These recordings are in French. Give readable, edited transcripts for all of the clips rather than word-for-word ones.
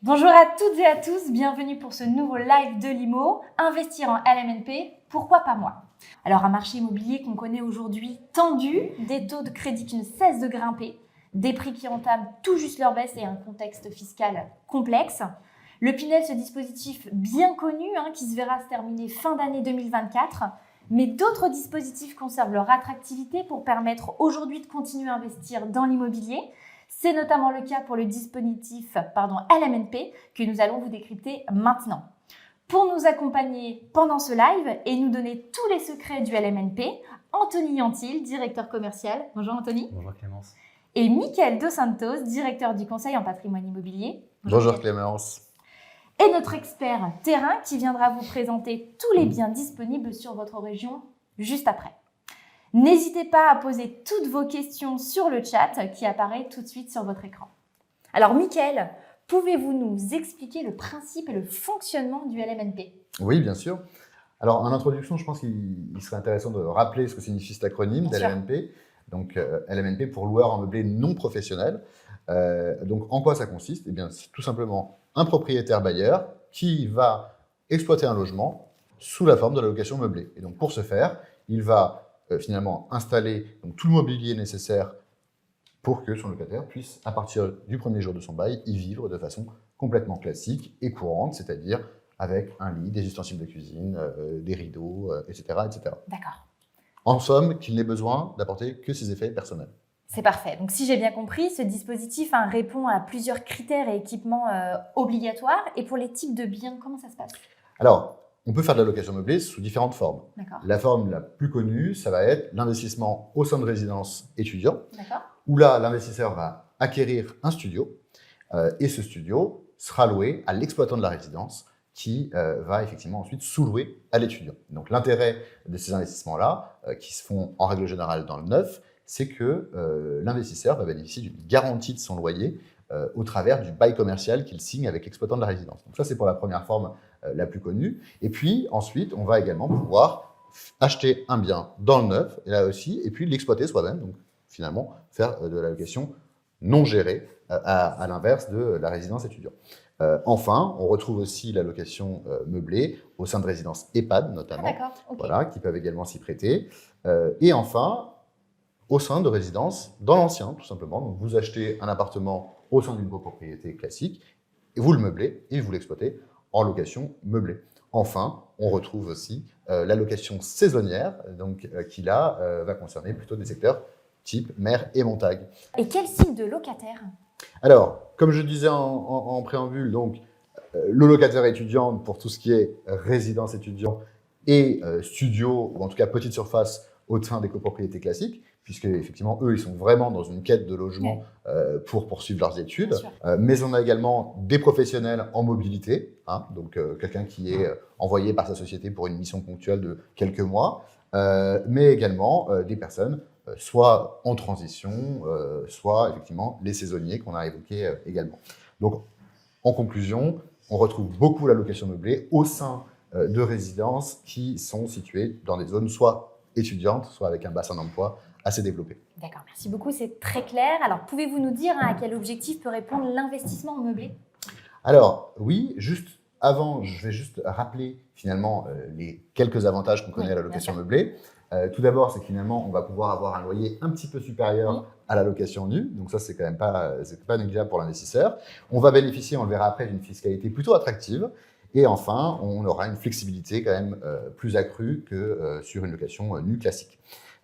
Bonjour à toutes et à tous, bienvenue pour ce nouveau live de l'IMO. Investir en LMNP, pourquoi pas moi? Alors un marché immobilier qu'on connaît aujourd'hui tendu, des taux de crédit qui ne cessent de grimper, des prix qui entament tout juste leur baisse et un contexte fiscal complexe. Le Pinel, ce dispositif bien connu qui se verra se terminer fin d'année 2024, mais d'autres dispositifs conservent leur attractivité pour permettre aujourd'hui de continuer à investir dans l'immobilier. C'est notamment le cas pour le dispositif LMNP que nous allons vous décrypter maintenant. Pour nous accompagner pendant ce live et nous donner tous les secrets du LMNP, Anthony Antil, directeur commercial. Bonjour Anthony. Bonjour Clémence. Et Mickaël Dos Santos, directeur du conseil en patrimoine immobilier. Bonjour Clémence. Et notre expert terrain qui viendra vous présenter tous les biens disponibles sur votre région juste après. N'hésitez pas à poser toutes vos questions sur le chat qui apparaît tout de suite sur votre écran. Alors Mickaël, pouvez-vous nous expliquer le principe et le fonctionnement du LMNP? Oui, bien sûr. Alors en introduction, je pense qu'il serait intéressant de rappeler ce que signifie cet acronyme d'LMNP. Donc LMNP pour loueur en meublé non professionnel. Donc en quoi ça consiste? Eh bien, c'est tout simplement un propriétaire bailleur qui va exploiter un logement sous la forme de la location meublée. Et donc pour ce faire, il va finalement installer donc, tout le mobilier nécessaire pour que son locataire puisse, à partir du premier jour de son bail, y vivre de façon complètement classique et courante, c'est-à-dire avec un lit, des ustensiles de cuisine, des rideaux, etc., etc. D'accord. En somme, qu'il n'ait besoin d'apporter que ses effets personnels. C'est parfait. Donc, si j'ai bien compris, ce dispositif répond à plusieurs critères et équipements obligatoires. Et pour les types de biens, comment ça se passe? Alors, on peut faire de la location meublée sous différentes formes. La forme la plus connue, ça va être l'investissement au sein de résidences étudiants, où là, l'investisseur va acquérir un studio et ce studio sera loué à l'exploitant de la résidence qui va effectivement ensuite sous-louer à l'étudiant. Donc l'intérêt de ces investissements-là, qui se font en règle générale dans le neuf, c'est que l'investisseur va bénéficier d'une garantie de son loyer au travers du bail commercial qu'il signe avec l'exploitant de la résidence. Donc ça, c'est pour la première forme la plus connue. Et puis ensuite, on va également pouvoir acheter un bien dans le neuf, et là aussi, et puis l'exploiter soi-même, donc finalement faire de la location non gérée, à l'inverse de la résidence étudiante. Enfin, on retrouve aussi la location meublée au sein de résidences EHPAD notamment, voilà, qui peuvent également s'y prêter. Et enfin, au sein de résidences dans l'ancien, tout simplement. Donc vous achetez un appartement au sein d'une copropriété classique, et vous le meublez et vous l'exploitez en location meublée. Enfin, on retrouve aussi la location saisonnière, donc, qui là va concerner plutôt des secteurs type mer et montagne. Et quel type de locataire? Alors, comme je disais en préambule, donc, le locataire étudiant pour tout ce qui est résidence étudiant et studio, ou en tout cas petite surface au sein des copropriétés classiques, puisque effectivement, eux, ils sont vraiment dans une quête de logement pour poursuivre leurs études. Mais on a également des professionnels en mobilité, donc quelqu'un qui est envoyé par sa société pour une mission ponctuelle de quelques mois, mais également des personnes soit en transition, soit effectivement les saisonniers qu'on a évoqués également. Donc, en conclusion, on retrouve beaucoup la location meublée au sein de résidences qui sont situées dans des zones soit étudiantes, soit avec un bassin d'emploi assez développé. D'accord, merci beaucoup, c'est très clair. Alors, pouvez-vous nous dire à quel objectif peut répondre l'investissement en meublé? Alors, oui, juste avant, je vais juste rappeler finalement les quelques avantages qu'on connaît à la location meublée. Tout d'abord, c'est que finalement, on va pouvoir avoir un loyer un petit peu supérieur à la location nue. Donc ça, c'est quand même pas négligeable pour l'investisseur. On va bénéficier, on le verra après, d'une fiscalité plutôt attractive. Et enfin, on aura une flexibilité quand même plus accrue que sur une location nue classique.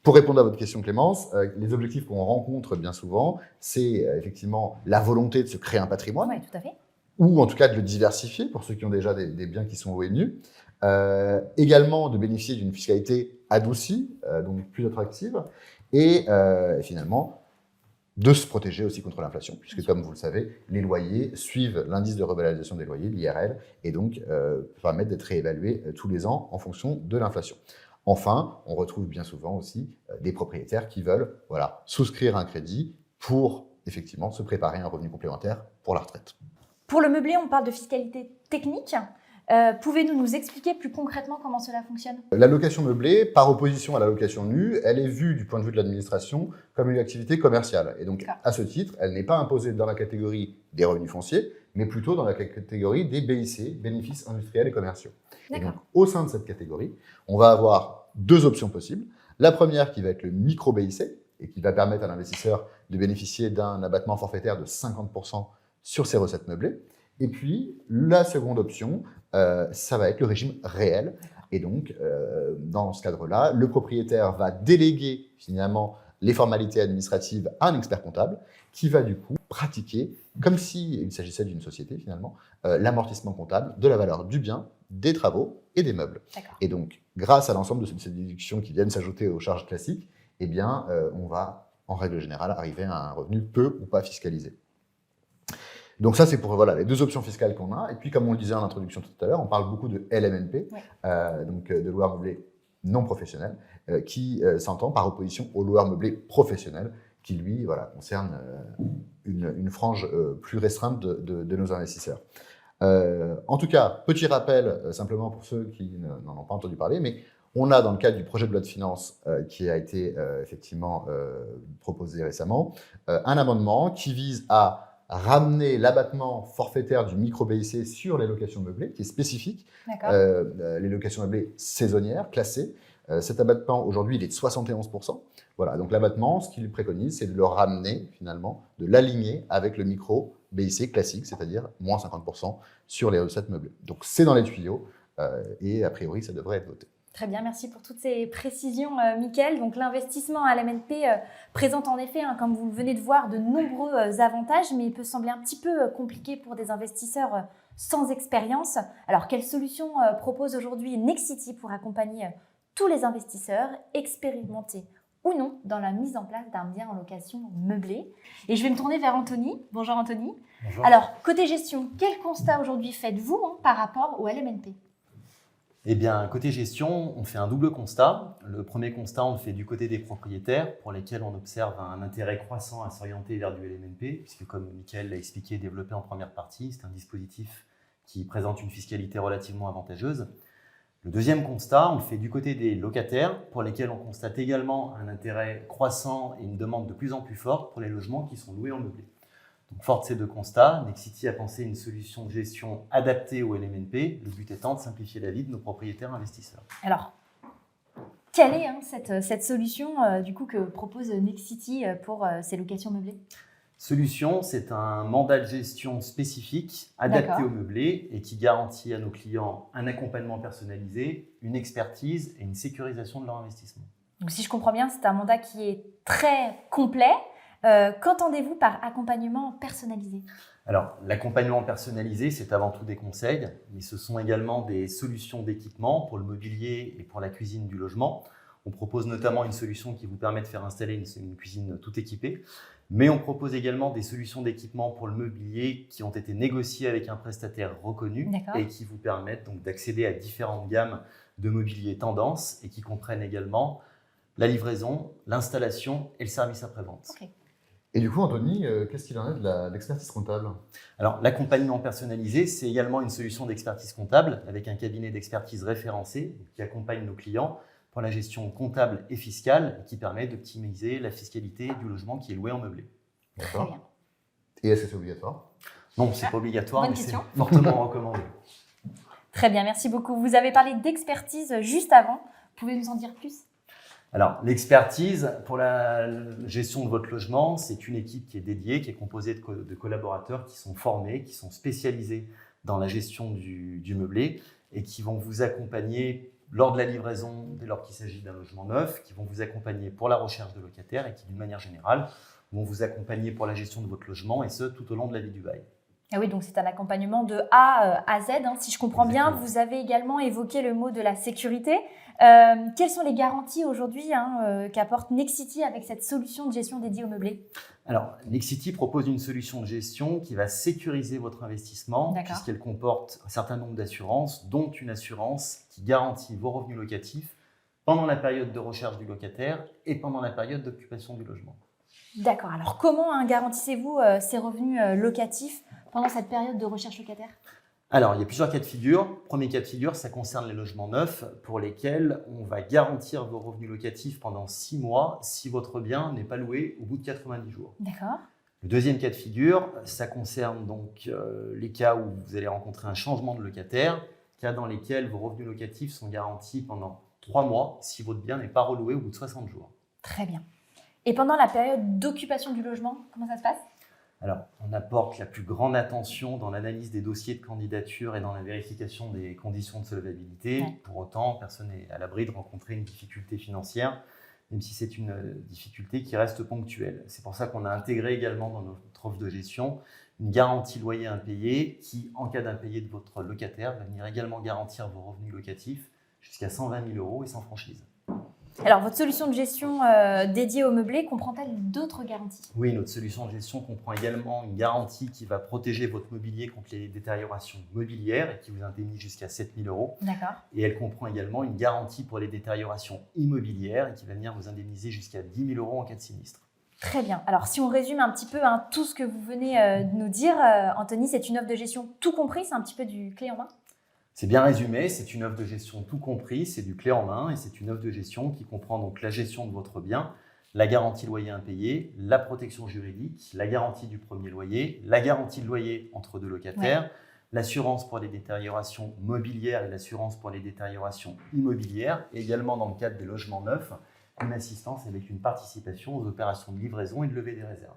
Pour répondre à votre question, Clémence, les objectifs qu'on rencontre bien souvent, c'est effectivement la volonté de se créer un patrimoine. Oui, tout à fait. Ou en tout cas de le diversifier pour ceux qui ont déjà des biens qui sont loués nus. Également de bénéficier d'une fiscalité adoucie, donc plus attractive, et finalement de se protéger aussi contre l'inflation, puisque comme vous le savez, les loyers suivent l'indice de revalorisation des loyers, l'IRL, et donc permettent d'être réévalués tous les ans en fonction de l'inflation. Enfin, on retrouve bien souvent aussi des propriétaires qui veulent souscrire un crédit pour effectivement se préparer à un revenu complémentaire pour la retraite. Pour le meublé, on parle de fiscalité technique. Pouvez-vous nous expliquer plus concrètement comment cela fonctionne? La location meublée, par opposition à la location nue, elle est vue du point de vue de l'administration comme une activité commerciale. Et donc, à ce titre, elle n'est pas imposée dans la catégorie des revenus fonciers, mais plutôt dans la catégorie des BIC, bénéfices industriels et commerciaux. Et donc, au sein de cette catégorie, on va avoir deux options possibles. La première qui va être le micro-BIC et qui va permettre à l'investisseur de bénéficier d'un abattement forfaitaire de 50% sur ses recettes meublées. Et puis, la seconde option, ça va être le régime réel. Et donc, dans ce cadre-là, le propriétaire va déléguer finalement les formalités administratives à un expert comptable qui va du coup pratiquer, comme s'il s'agissait d'une société finalement, l'amortissement comptable de la valeur du bien, des travaux et des meubles. Et donc, grâce à l'ensemble de ces déductions qui viennent s'ajouter aux charges classiques, eh bien, on va, en règle générale, arriver à un revenu peu ou pas fiscalisé. Donc ça, c'est pour les deux options fiscales qu'on a. Et puis, comme on le disait en introduction tout à l'heure, on parle beaucoup de LMNP, donc de loueur meublé non professionnel, qui s'entend par opposition au loueur meublé professionnel, qui lui concerne une frange plus restreinte de nos investisseurs. En tout cas, petit rappel, simplement pour ceux qui n'en ont pas entendu parler, mais on a dans le cadre du projet de loi de finances qui a été effectivement proposé récemment, un amendement qui vise à ramener l'abattement forfaitaire du micro-BIC sur les locations meublées, qui est spécifique, les locations meublées saisonnières, classées. Cet abattement, aujourd'hui, il est de 71%. Voilà, donc l'abattement, ce qu'il préconise, c'est de le ramener, finalement, de l'aligner avec le micro-BIC classique, c'est-à-dire moins 50% sur les recettes meublées. Donc c'est dans les tuyaux, et a priori, ça devrait être voté. Très bien, merci pour toutes ces précisions, Mickaël. Donc l'investissement à LMNP présente en effet, comme vous venez de voir, de nombreux avantages, mais il peut sembler un petit peu compliqué pour des investisseurs sans expérience. Alors, quelle solution propose aujourd'hui Nexity pour accompagner tous les investisseurs expérimentés ou non dans la mise en place d'un bien en location meublé? Et je vais me tourner vers Anthony. Bonjour Anthony. Bonjour. Alors, côté gestion, quel constat aujourd'hui faites-vous par rapport au LMNP? Eh bien, côté gestion, on fait un double constat. Le premier constat, on le fait du côté des propriétaires, pour lesquels on observe un intérêt croissant à s'orienter vers du LMNP, puisque comme Mickaël l'a expliqué et développé en première partie, c'est un dispositif qui présente une fiscalité relativement avantageuse. Le deuxième constat, on le fait du côté des locataires, pour lesquels on constate également un intérêt croissant et une demande de plus en plus forte pour les logements qui sont loués en meublé. Donc, fort de ces deux constats, Nexity a pensé une solution de gestion adaptée au LMNP, le but étant de simplifier la vie de nos propriétaires investisseurs. Alors, quelle est cette solution du coup, que propose Nexity pour ces locations meublées? Solution, c'est un mandat de gestion spécifique, adapté au meublé et qui garantit à nos clients un accompagnement personnalisé, une expertise et une sécurisation de leur investissement. Donc, si je comprends bien, c'est un mandat qui est très complet. Qu'entendez-vous par accompagnement personnalisé? Alors, l'accompagnement personnalisé, c'est avant tout des conseils, mais ce sont également des solutions d'équipement pour le mobilier et pour la cuisine du logement. On propose notamment une solution qui vous permet de faire installer une cuisine tout équipée, mais on propose également des solutions d'équipement pour le mobilier qui ont été négociées avec un prestataire reconnu et qui vous permettent donc d'accéder à différentes gammes de mobilier tendance et qui comprennent également la livraison, l'installation et le service après-vente. Et du coup, Anthony, qu'est-ce qu'il en est de l'expertise comptable? Alors, l'accompagnement personnalisé, c'est également une solution d'expertise comptable avec un cabinet d'expertise référencé qui accompagne nos clients pour la gestion comptable et fiscale qui permet d'optimiser la fiscalité du logement qui est loué en meublé. D'accord. Et est-ce que c'est obligatoire? Non, ce n'est pas obligatoire, Bonne mais question. c'est fortement recommandé. Très bien, merci beaucoup. Vous avez parlé d'expertise juste avant. Pouvez-vous nous en dire plus? Alors, l'expertise pour la gestion de votre logement, c'est une équipe qui est dédiée, qui est composée de collaborateurs qui sont formés, qui sont spécialisés dans la gestion du meublé et qui vont vous accompagner lors de la livraison, dès lors qu'il s'agit d'un logement neuf, qui vont vous accompagner pour la recherche de locataires et qui, d'une manière générale, vont vous accompagner pour la gestion de votre logement et ce, tout au long de la vie du bail. Ah oui, donc c'est un accompagnement de A à Z. Si je comprends bien, vous avez également évoqué le mot de la sécurité. Quelles sont les garanties aujourd'hui qu'apporte Nexity avec cette solution de gestion dédiée au meublé? Alors, Nexity propose une solution de gestion qui va sécuriser votre investissement puisqu'elle comporte un certain nombre d'assurances, dont une assurance qui garantit vos revenus locatifs pendant la période de recherche du locataire et pendant la période d'occupation du logement. D'accord. Alors, comment garantissez-vous ces revenus locatifs pendant cette période de recherche locataire? Alors, il y a plusieurs cas de figure. Premier cas de figure, ça concerne les logements neufs pour lesquels on va garantir vos revenus locatifs pendant 6 mois si votre bien n'est pas loué au bout de 90 jours. D'accord. Le deuxième cas de figure, ça concerne donc les cas où vous allez rencontrer un changement de locataire, cas dans lesquels vos revenus locatifs sont garantis pendant 3 mois si votre bien n'est pas reloué au bout de 60 jours. Très bien. Et pendant la période d'occupation du logement, comment ça se passe? Alors, on apporte la plus grande attention dans l'analyse des dossiers de candidature et dans la vérification des conditions de solvabilité. Ouais. Pour autant, personne n'est à l'abri de rencontrer une difficulté financière, même si c'est une difficulté qui reste ponctuelle. C'est pour ça qu'on a intégré également dans notre offre de gestion une garantie loyer impayé qui, en cas d'impayé de votre locataire, va venir également garantir vos revenus locatifs jusqu'à 120 000 € et sans franchise. Alors, votre solution de gestion dédiée au meublé comprend-elle d'autres garanties? Oui, notre solution de gestion comprend également une garantie qui va protéger votre mobilier contre les détériorations mobilières et qui vous indemnise jusqu'à 7 000 €. D'accord. Et elle comprend également une garantie pour les détériorations immobilières et qui va venir vous indemniser jusqu'à 10 000 € en cas de sinistre. Très bien. Alors, si on résume un petit peu tout ce que vous venez de nous dire, Anthony, c'est une offre de gestion tout compris, c'est un petit peu du clé en main? C'est bien résumé, c'est une offre de gestion tout compris, c'est du clé en main et c'est une offre de gestion qui comprend donc la gestion de votre bien, la garantie loyer impayé, la protection juridique, la garantie du premier loyer, la garantie de loyer entre deux locataires, l'assurance pour les détériorations mobilières et l'assurance pour les détériorations immobilières, et également dans le cadre des logements neufs, une assistance avec une participation aux opérations de livraison et de levée des réserves.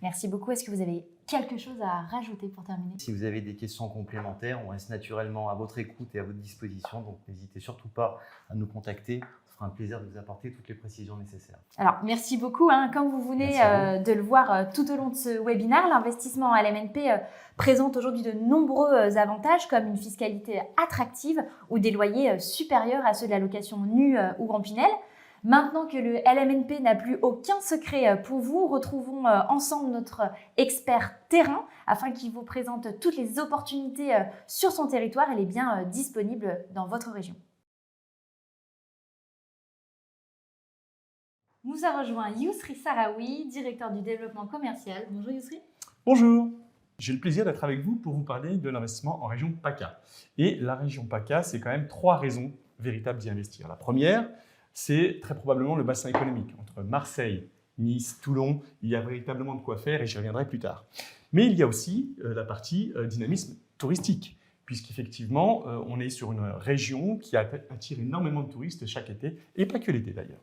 Merci beaucoup. Est-ce que vous avez quelque chose à rajouter pour terminer? Si vous avez des questions complémentaires, on reste naturellement à votre écoute et à votre disposition, donc n'hésitez surtout pas à nous contacter. Ce sera un plaisir de vous apporter toutes les précisions nécessaires. Alors, merci beaucoup. Comme vous venez de le voir tout au long de ce webinaire, l'investissement en LMNP présente aujourd'hui de nombreux avantages comme une fiscalité attractive ou des loyers supérieurs à ceux de la location nue ou en Pinel. Maintenant que le LMNP n'a plus aucun secret pour vous, retrouvons ensemble notre expert terrain afin qu'il vous présente toutes les opportunités sur son territoire et les biens disponibles dans votre région. Nous a rejoint Yousri Sarawi, directeur du développement commercial. Bonjour Yousri. Bonjour, j'ai le plaisir d'être avec vous pour vous parler de l'investissement en région PACA. Et la région PACA, c'est quand même 3 raisons véritables d'y investir. La première, c'est très probablement le bassin économique. Entre Marseille, Nice, Toulon, il y a véritablement de quoi faire et j'y reviendrai plus tard. Mais il y a aussi la partie dynamisme touristique, puisqu'effectivement, on est sur une région qui attire énormément de touristes chaque été, et pas que l'été d'ailleurs.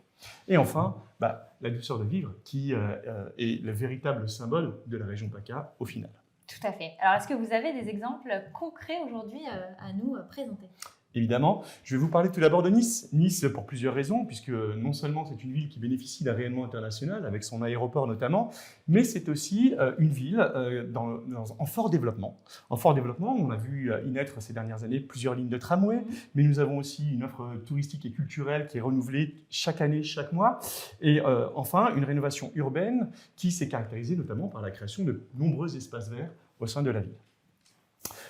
Et enfin, la douceur de vivre qui est le véritable symbole de la région PACA au final. Tout à fait. Alors, est-ce que vous avez des exemples concrets aujourd'hui à nous présenter ? Évidemment, je vais vous parler tout d'abord de Nice. Nice pour plusieurs raisons, puisque non seulement c'est une ville qui bénéficie d'un rayonnement international, avec son aéroport notamment, mais c'est aussi une ville en fort développement. En fort développement, on a vu y naître ces dernières années plusieurs lignes de tramway, mais nous avons aussi une offre touristique et culturelle qui est renouvelée chaque année, chaque mois. Et enfin, une rénovation urbaine qui s'est caractérisée notamment par la création de nombreux espaces verts au sein de la ville.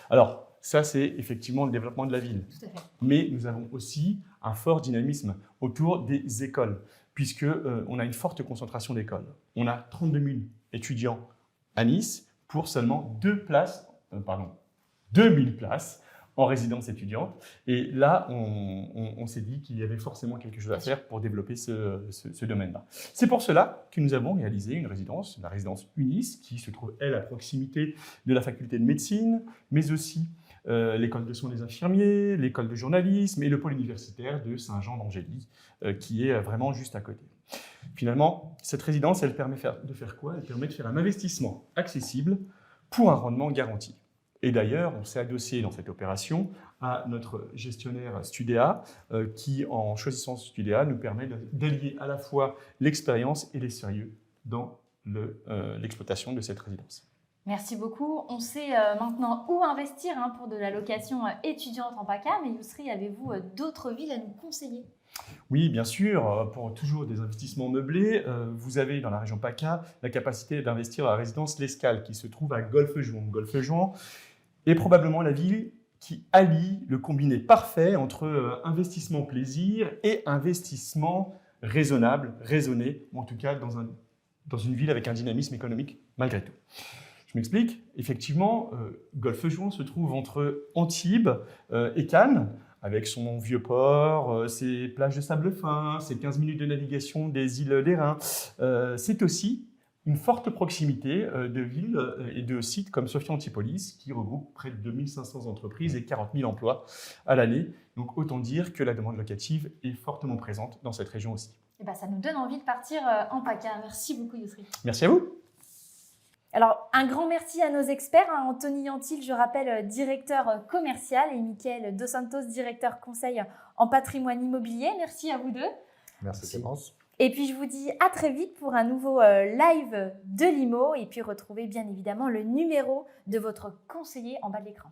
Alors, ça, c'est effectivement le développement de la ville. Tout à fait. Mais nous avons aussi un fort dynamisme autour des écoles, puisqu'on a une forte concentration d'écoles. On a 32 000 étudiants à Nice pour seulement 2000 places en résidence étudiante. Et là, on s'est dit qu'il y avait forcément quelque chose à faire pour développer ce domaine-là. C'est pour cela que nous avons réalisé une résidence, la résidence UNIS, qui se trouve, elle, à proximité de la faculté de médecine, mais aussi l'école de soins des infirmiers, l'école de journalisme et le pôle universitaire de Saint-Jean-d'Angély, qui est vraiment juste à côté. Finalement, cette résidence, elle permet de faire quoi ? Elle permet de faire un investissement accessible pour un rendement garanti. Et d'ailleurs, on s'est adossé dans cette opération à notre gestionnaire Studéa, qui, en choisissant Studéa, nous permet d'allier à la fois l'expérience et les sérieux dans l'exploitation de cette résidence. Merci beaucoup. On sait maintenant où investir pour de la location étudiante en PACA, mais Yousri, avez-vous d'autres villes à nous conseiller ? Oui, bien sûr. Pour toujours des investissements meublés, vous avez dans la région PACA la capacité d'investir à la résidence L'Escale, qui se trouve à Golfe-Juan. Golfe-Juan est probablement la ville qui allie le combiné parfait entre investissement plaisir et investissement raisonnable, raisonné, ou en tout cas dans une ville avec un dynamisme économique malgré tout. Je m'explique. Effectivement, Golfe-Juan se trouve entre Antibes et Cannes, avec son vieux port, ses plages de sable fin, ses 15 minutes de navigation des îles Lérins. C'est aussi une forte proximité de villes et de sites comme Sophia Antipolis, qui regroupe près de 2500 entreprises et 40 000 emplois à l'année. Donc autant dire que la demande locative est fortement présente dans cette région aussi. Et ben, ça nous donne envie de partir en PACA. Merci beaucoup, Yousri. Merci à vous. Alors, un grand merci à nos experts, Anthony Yantil, je rappelle, directeur commercial, et Mickaël Dos Santos, directeur conseil en patrimoine immobilier. Merci à vous deux. Merci Clémence. Et puis, je vous dis à très vite pour un nouveau live de l'IMO, et puis retrouvez bien évidemment le numéro de votre conseiller en bas de l'écran.